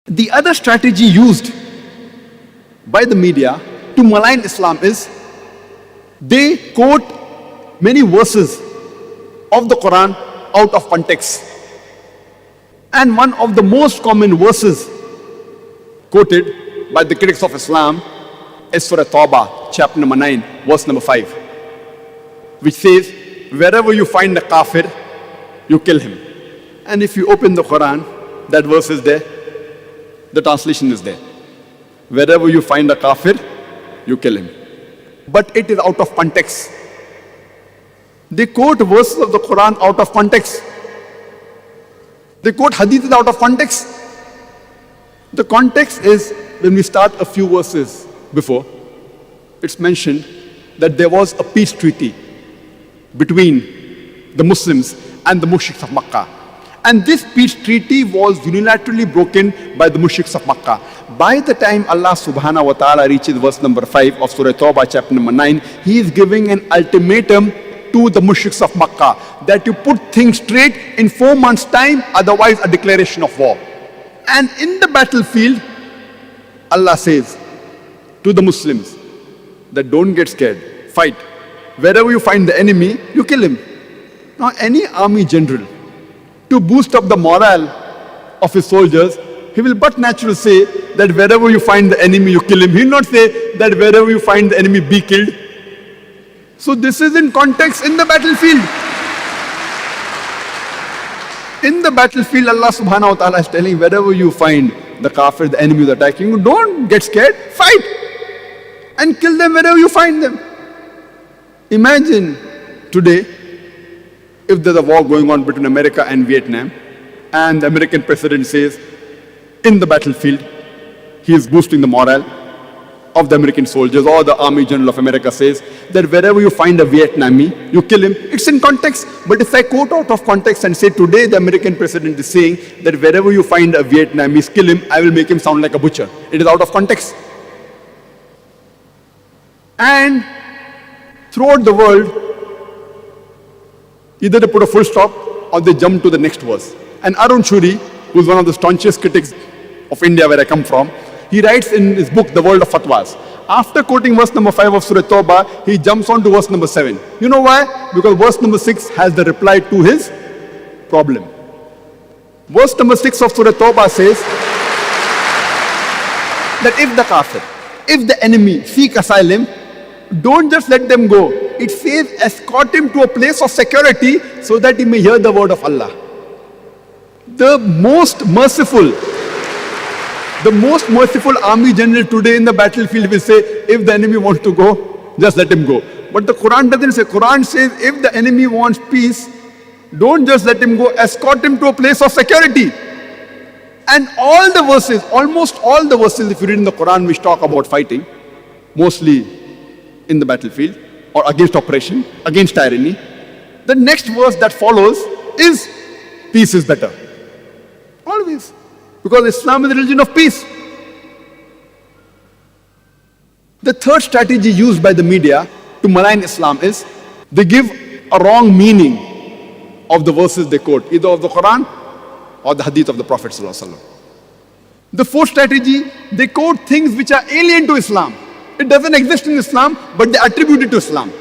The other strategy used by the media to malign Islam is they quote many verses of the Quran out of context. And one of the most common verses quoted by the critics of Islam is Surah Tawbah, chapter number 9, verse number 5, which says, wherever you find a kafir, you kill him. And if you open the Quran, that verse is there. The translation is there. Wherever you find a kafir, you kill him. But it is out of context. They quote verses of the Quran out of context. They quote hadiths out of context. The context is when we start a few verses before, it's mentioned that there was a peace treaty between the Muslims and the mushriks of Makkah. And this peace treaty was unilaterally broken by the mushriks of Makkah. By the time Allah subhanahu wa ta'ala reaches verse number 5 of Surah Tawbah chapter number 9, He is giving an ultimatum to the mushriks of Makkah that you put things straight in 4 months' time, otherwise a declaration of war. And in the battlefield, Allah says to the Muslims that don't get scared, fight. Wherever you find the enemy, you kill him. Now any army general, to boost up the morale of his soldiers, he will but naturally say that wherever you find the enemy, you kill him. He will not say that wherever you find the enemy, be killed. So this is in context in the battlefield. In the battlefield, Allah subhanahu wa ta'ala is telling, wherever you find the kafir, the enemy is attacking you, don't get scared, fight and kill them wherever you find them. Imagine today, if there's a war going on between America and Vietnam, and the American president says, in the battlefield, he is boosting the morale of the American soldiers, or the Army General of America says that wherever you find a Vietnamese, you kill him. It's in context. But if I quote out of context and say today the American president is saying that wherever you find a Vietnamese, kill him, I will make him sound like a butcher. It is out of context. And throughout the world, either they put a full stop or they jump to the next verse. And Arun Shuri, who is one of the staunchest critics of India where I come from, he writes in his book, The World of Fatwas. After quoting verse number 5 of Surah Tawbah, he jumps on to verse number 7. You know why? Because verse number 6 has the reply to his problem. Verse number 6 of Surah Tawbah says that if the kafir, if the enemy seek asylum, don't just let them go. It says escort him to a place of security so that he may hear the word of Allah. The most merciful army general today in the battlefield will say, if the enemy wants to go, just let him go. But the Quran doesn't say. Quran says, if the enemy wants peace, don't just let him go, escort him to a place of security. And all the verses, almost all the verses, if you read in the Quran, which talk about fighting, mostly in the battlefield, or against oppression, against tyranny, the next verse that follows is peace is better. Always. Because Islam is a religion of peace. The third strategy used by the media to malign Islam is they give a wrong meaning of the verses they quote, either of the Quran or the hadith of the Prophet ﷺ. The fourth strategy, they quote things which are alien to Islam. It doesn't exist in Islam, but they attribute it to Islam.